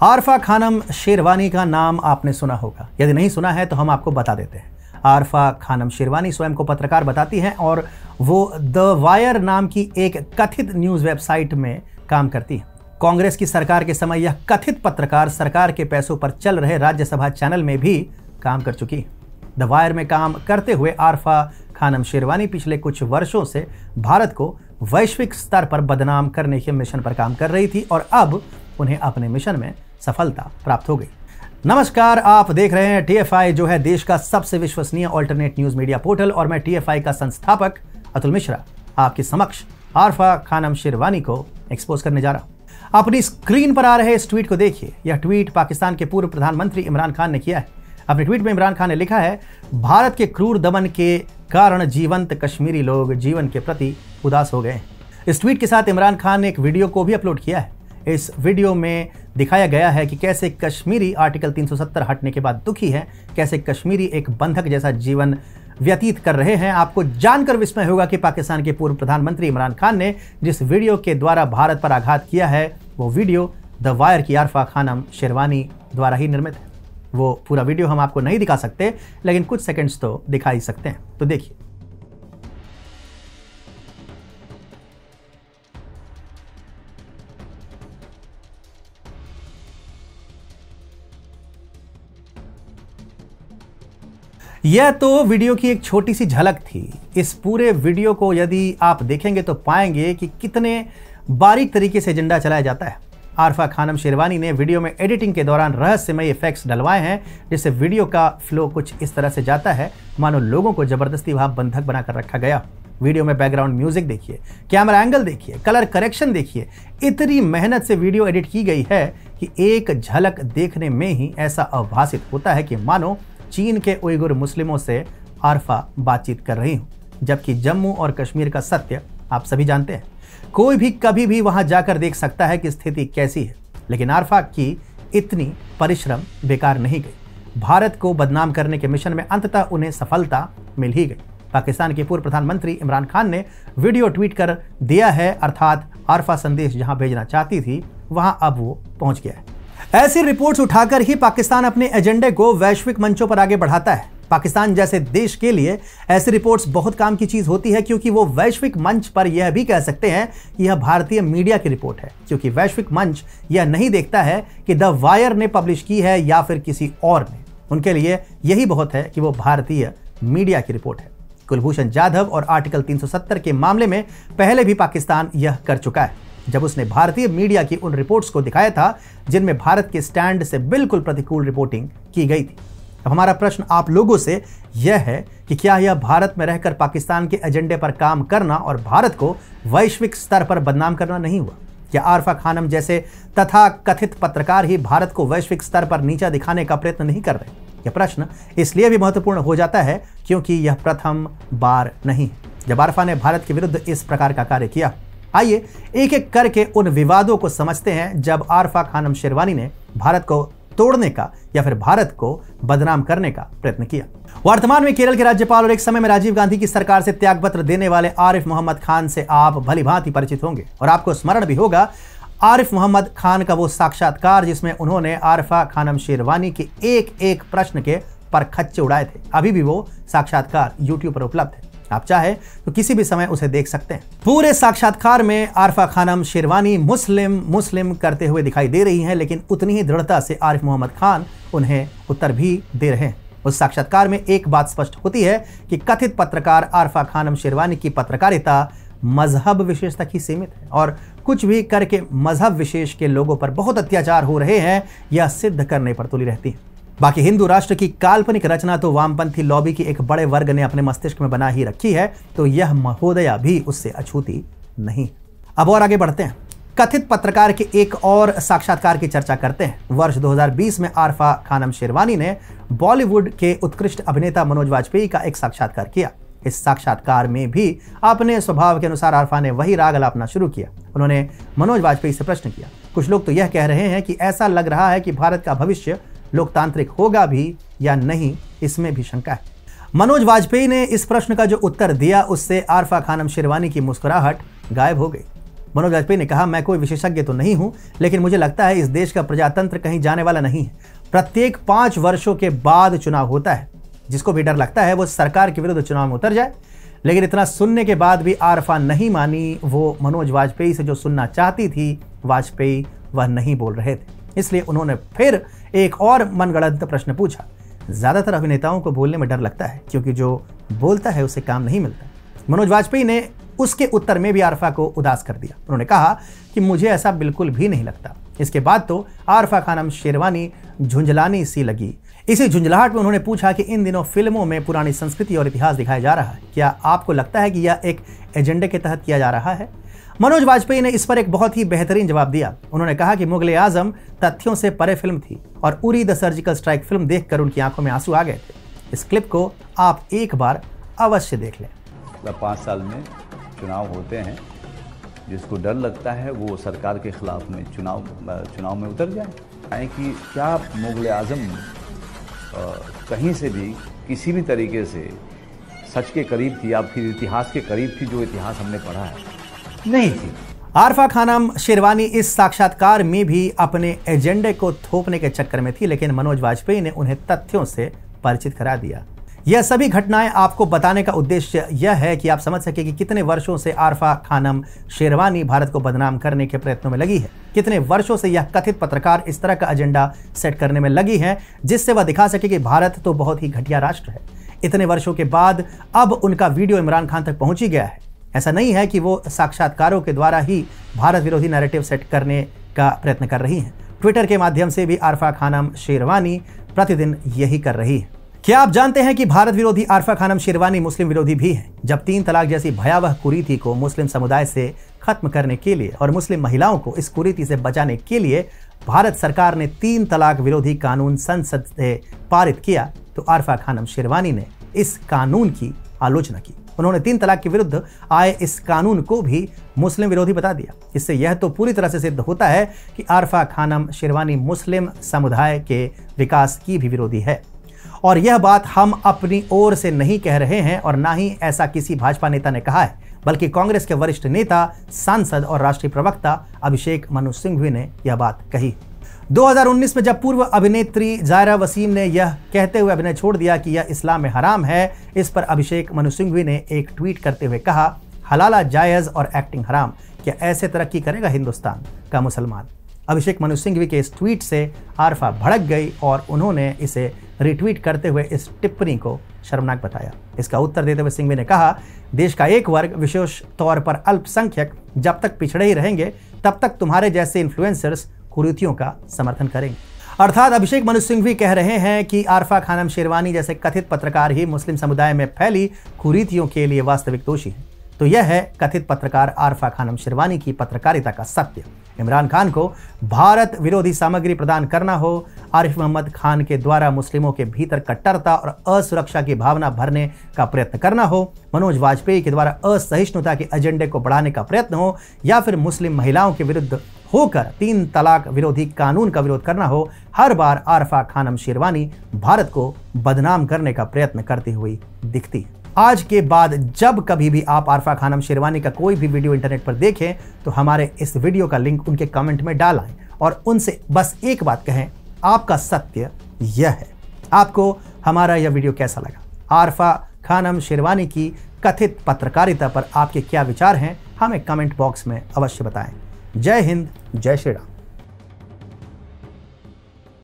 आरफा खानम शेरवानी का नाम आपने सुना होगा, यदि नहीं सुना है तो हम आपको बता देते हैं। आरफा खानम शेरवानी स्वयं को पत्रकार बताती हैं और वो द वायर नाम की एक कथित न्यूज़ वेबसाइट में काम करती है। कांग्रेस की सरकार के समय यह कथित पत्रकार सरकार के पैसों पर चल रहे राज्यसभा चैनल में भी काम कर चुकी है। द वायर में काम करते हुए आरफा खानम शेरवानी पिछले कुछ वर्षों से भारत को वैश्विक स्तर पर बदनाम करने के मिशन पर काम कर रही थी और अब उन्हें अपने मिशन में सफलता प्राप्त हो गई। नमस्कार, आप देख रहे हैं टीएफआई, जो है देश का सबसे विश्वसनीय ऑल्टरनेट न्यूज मीडिया पोर्टल, और मैं टीएफआई का संस्थापक अतुल मिश्रा आपके समक्ष आरफा खानम शेरवानी को एक्सपोज करने जा रहा हूं। अपनी स्क्रीन पर आ रहे इस ट्वीट को देखिए। यह ट्वीट पाकिस्तान के पूर्व प्रधानमंत्री इमरान खान ने किया है। अपने ट्वीट में इमरान खान ने लिखा है, भारत के क्रूर दमन के कारण जीवंत कश्मीरी लोग जीवन के प्रति उदास हो गए। इस ट्वीट के साथ इमरान खान ने एक वीडियो को भी अपलोड किया है। इस वीडियो में दिखाया गया है कि कैसे कश्मीरी आर्टिकल 370 हटने के बाद दुखी हैं, कैसे कश्मीरी एक बंधक जैसा जीवन व्यतीत कर रहे हैं। आपको जानकर विस्मय होगा कि पाकिस्तान के पूर्व प्रधानमंत्री इमरान खान ने जिस वीडियो के द्वारा भारत पर आघात किया है, वो वीडियो द वायर की आरफा खानम शेरवानी द्वारा ही निर्मित है। वो पूरा वीडियो हम आपको नहीं दिखा सकते, लेकिन कुछ सेकंड्स तो दिखा ही सकते हैं, तो देखिए। यह तो वीडियो की एक छोटी सी झलक थी। इस पूरे वीडियो को यदि आप देखेंगे तो पाएंगे कि कितने बारीक तरीके से एजेंडा चलाया जाता है। आरफा खानम शेरवानी ने वीडियो में एडिटिंग के दौरान रहस्यमय इफेक्ट्स डलवाए हैं, जिससे वीडियो का फ्लो कुछ इस तरह से जाता है मानो लोगों को जबरदस्ती वहां बंधक बनाकर रखा गया। वीडियो में बैकग्राउंड म्यूजिक देखिए, कैमरा एंगल देखिए, कलर करेक्शन देखिए। इतनी मेहनत से वीडियो एडिट की गई है कि एक झलक देखने में ही ऐसा आभासित होता है कि मानो चीन के उइगुर मुस्लिमों से आरफा बातचीत कर रही हूं, जबकि जम्मू और कश्मीर का सत्य आप सभी जानते हैं। कोई भी कभी भी वहां जाकर देख सकता है कि स्थिति कैसी है, लेकिन आरफा की इतनी परिश्रम बेकार नहीं गई। भारत को बदनाम करने के मिशन में अंततः उन्हें सफलता मिल ही गई। पाकिस्तान के पूर्व प्रधानमंत्री इमरान खान ने वीडियो ट्वीट कर दिया है, अर्थात आरफा संदेश जहां भेजना चाहती थी वहां अब वो पहुंच गया है। ऐसी रिपोर्ट्स उठाकर ही पाकिस्तान अपने एजेंडे को वैश्विक मंचों पर आगे बढ़ाता है। पाकिस्तान जैसे देश के लिए ऐसी रिपोर्ट्स बहुत काम की चीज होती है, क्योंकि वो वैश्विक मंच पर यह भी कह सकते हैं कि यह भारतीय मीडिया की रिपोर्ट है, क्योंकि वैश्विक मंच यह नहीं देखता है कि द वायर ने पब्लिश की है या फिर किसी और ने। उनके लिए यही बहुत है कि वो भारतीय मीडिया की रिपोर्ट है। कुलभूषण जाधव और आर्टिकल 370 के मामले में पहले भी पाकिस्तान यह कर चुका है, जब उसने भारतीय मीडिया की उन रिपोर्ट्स को दिखाया था जिनमें भारत के स्टैंड से बिल्कुल प्रतिकूल रिपोर्टिंग की गई थी। अब हमारा प्रश्न आप लोगों से यह है कि क्या यह भारत में रहकर पाकिस्तान के एजेंडे पर काम करना और भारत को वैश्विक स्तर पर बदनाम करना नहीं हुआ? क्या आरफा खानम जैसे तथा कथित पत्रकार ही भारत को वैश्विक स्तर पर नीचा दिखाने का प्रयत्न नहीं कर रहे? यह प्रश्न इसलिए भी महत्वपूर्ण हो जाता है क्योंकि यह प्रथम बार नहीं जब आरफा ने भारत के विरुद्ध इस प्रकार का कार्य किया। आइए एक एक करके उन विवादों को समझते हैं जब आरफा खानम शेरवानी ने भारत को तोड़ने का या फिर भारत को बदनाम करने का प्रयत्न किया। वर्तमान में केरल के राज्यपाल और एक समय में राजीव गांधी की सरकार से त्यागपत्र देने वाले आरिफ मोहम्मद खान से आप भली भांति परिचित होंगे, और आपको स्मरण भी होगा आरिफ मोहम्मद खान का वो साक्षात्कार जिसमें उन्होंने आरफा खानम शेरवानी के एक एक प्रश्न के परखच्चे उड़ाए थे। अभी भी वो साक्षात्कार यूट्यूब पर उपलब्ध है, आप चाहे तो किसी भी समय उसे देख सकते हैं। पूरे साक्षात्कार में आरफा खानम शेरवानी मुस्लिम करते हुए दिखाई दे रही हैं, लेकिन उतनी ही दृढ़ता से आरिफ मोहम्मद खान उन्हें उत्तर भी दे रहे हैं। उस साक्षात्कार में एक बात स्पष्ट होती है कि कथित पत्रकार आरफा खानम शेरवानी की पत्रकारिता मजहब विशेष तक ही सीमित है और कुछ भी करके मजहब विशेष के लोगों पर बहुत अत्याचार हो रहे हैं यह सिद्ध करने पर तुली रहती है। बाकी हिंदू राष्ट्र की काल्पनिक रचना तो वामपंथी लॉबी की एक बड़े वर्ग ने अपने मस्तिष्क में बना ही रखी है, तो यह महोदया भी उससे अछूती नहीं। अब और आगे बढ़ते हैं, कथित पत्रकार के एक और साक्षात्कार की चर्चा करते हैं। वर्ष 2020 में आरफा खानम शेरवानी ने बॉलीवुड के उत्कृष्ट अभिनेता मनोज वाजपेयी का एक साक्षात्कार किया। इस साक्षात्कार में भी अपने स्वभाव के अनुसार आरफा ने वही राग अलापना शुरू किया। उन्होंने मनोज वाजपेयी से प्रश्न किया, कुछ लोग तो यह कह रहे हैं कि ऐसा लग रहा है कि भारत का भविष्य लोकतांत्रिक होगा भी या नहीं, इसमें भी शंका है। मनोज वाजपेयी ने इस प्रश्न का जो उत्तर दिया उससे आरफा खानम शेरवानी की मुस्कुराहट गायब हो गई। मनोज वाजपेयी ने कहा, मैं कोई विशेषज्ञ तो नहीं हूं, लेकिन मुझे लगता है इस देश का प्रजातंत्र कहीं जाने वाला नहीं है। प्रत्येक 5 वर्षों के बाद चुनाव होता है। जिसको भी डर लगता है वो सरकार के विरुद्ध चुनाव में उतर जाए। लेकिन इतना सुनने के बाद भी आरफा नहीं मानी। वो मनोज वाजपेयी से जो सुनना चाहती थी, वाजपेयी वह नहीं बोल रहे थे। इसलिए उन्होंने फिर एक और मनगढ़ंत प्रश्न पूछा। ज्यादातर अभिनेताओं को बोलने में डर लगता है, क्योंकि जो बोलता है उसे काम नहीं मिलता। मनोज वाजपेयी ने उसके उत्तर में भी आरफा को उदास कर दिया। उन्होंने कहा कि मुझे ऐसा बिल्कुल भी नहीं लगता। इसके बाद तो आरफा खानम शेरवानी झुंझलानी सी लगी। इसी झुंझलाहट में उन्होंने पूछा कि इन दिनों फिल्मों में पुरानी संस्कृति और इतिहास दिखाया जा रहा है, क्या आपको लगता है कि यह एक एजेंडे के तहत किया जा रहा है? मनोज वाजपेयी ने इस पर एक बहुत ही बेहतरीन जवाब दिया। उन्होंने कहा कि मुगल आजम तथ्यों से परे फिल्म थी और Uri the surgical strike film देखकर उनकी आंखों में आंसू आ गए थे। इस क्लिप को आप एक बार अवश्य देख लें। 5 साल में चुनाव होते हैं, जिसको डर लगता है वो सरकार के खिलाफ में चुनाव में उतर जाए। कि क्या मुगल आजम कहीं से भी किसी भी तरीके से सच के करीब थी या फिर इतिहास के करीब थी, जो इतिहास हमने पढ़ा है? नहीं थी। आरफा खानम शेरवानी इस साक्षात्कार में भी अपने एजेंडे को थोपने के चक्कर में थी, लेकिन मनोज वाजपेयी ने उन्हें तथ्यों से परिचित करा दिया। यह सभी घटनाएं आपको बताने का उद्देश्य यह है कि आप समझ सके कि कितने वर्षों से आरफा खानम शेरवानी भारत को बदनाम करने के प्रयत्नों में लगी है। कितने वर्षों से यह कथित पत्रकार इस तरह का एजेंडा सेट करने में लगी है, जिससे वह दिखा सके कि भारत तो बहुत ही घटिया राष्ट्र है। इतने वर्षों के बाद अब उनका वीडियो इमरान खान तक पहुंच ही गया है। ऐसा नहीं है कि वो साक्षात्कारों के द्वारा ही भारत विरोधी नैरेटिव सेट करने का प्रयत्न कर रही हैं। ट्विटर के माध्यम से भी आरफा खानम शेरवानी प्रतिदिन यही कर रही है। क्या आप जानते हैं कि भारत विरोधी आरफा खानम शेरवानी मुस्लिम विरोधी भी है? जब 3 तलाक जैसी भयावह कुरीति को मुस्लिम समुदाय से खत्म करने के लिए और मुस्लिम महिलाओं को इस कुरीति से बचाने के लिए भारत सरकार ने 3 तलाक विरोधी कानून संसद से पारित किया, तो आरफा खानम शेरवानी ने इस कानून की आलोचना की। उन्होंने 3 तलाक के विरुद्ध आए इस कानून को भी मुस्लिम विरोधी बता दिया। इससे यह तो पूरी तरह से सिद्ध होता है कि आरफा खानम शेरवानी मुस्लिम समुदाय के विकास की भी विरोधी है। और यह बात हम अपनी ओर से नहीं कह रहे हैं और ना ही ऐसा किसी भाजपा नेता ने कहा है, बल्कि कांग्रेस के वरिष्ठ नेता, सांसद और राष्ट्रीय प्रवक्ता अभिषेक मनु सिंघवी ने यह बात कही। 2019 में जब पूर्व अभिनेत्री ज़ायरा वसीम ने यह कहते हुए अभिनय छोड़ दिया कि यह इस्लाम में हराम है, इस पर अभिषेक मनु सिंघवी ने एक ट्वीट करते हुए कहा, हलाला जायज़ और एक्टिंग हराम, क्या ऐसे तरक्की करेगा हिंदुस्तान का मुसलमान? अभिषेक मनु सिंघवी के इस ट्वीट से आरफा भड़क गई और उन्होंने इसे रिट्वीट करते हुए इस टिप्पणी को शर्मनाक बताया। इसका उत्तर देते हुए सिंघवी ने कहा, देश का एक वर्ग, विशेष तौर पर अल्पसंख्यक, जब तक पिछड़े ही रहेंगे तब तक तुम्हारे जैसे इन्फ्लुएंसर्स कुरीतियों का समर्थन करेंगे। अर्थात अभिषेक मनु सिंघवी कह रहे हैं कि आरफा खानम शेरवानी जैसे कथित पत्रकार ही मुस्लिम समुदाय में फैली कुरीतियों के लिए वास्तविक दोषी हैं। तो यह है कथित पत्रकार आरफा खानम शेरवानी की पत्रकारिता का सत्य। इमरान खान को भारत विरोधी सामग्री प्रदान करना हो, आरिफ मोहम्मद खान के द्वारा मुस्लिमों के भीतर कट्टरता और असुरक्षा की भावना भरने का प्रयत्न करना हो, मनोज वाजपेयी के द्वारा असहिष्णुता के एजेंडे को बढ़ाने का प्रयत्न हो, या फिर मुस्लिम महिलाओं के विरुद्ध होकर 3 तलाक विरोधी कानून का विरोध करना हो, हर बार आरफा खानम शेरवानी भारत को बदनाम करने का प्रयत्न करती हुई दिखती है। आज के बाद जब कभी भी आप आरफा खानम शेरवानी का कोई भी वीडियो इंटरनेट पर देखें, तो हमारे इस वीडियो का लिंक उनके कमेंट में डालें और उनसे बस एक बात कहें, आपका सत्य यह है। आपको हमारा यह वीडियो कैसा लगा? आरफा खानम शेरवानी की कथित पत्रकारिता पर आपके क्या विचार हैं? हमें कमेंट बॉक्स में अवश्य बताएं। जय हिंद, जय श्री राम।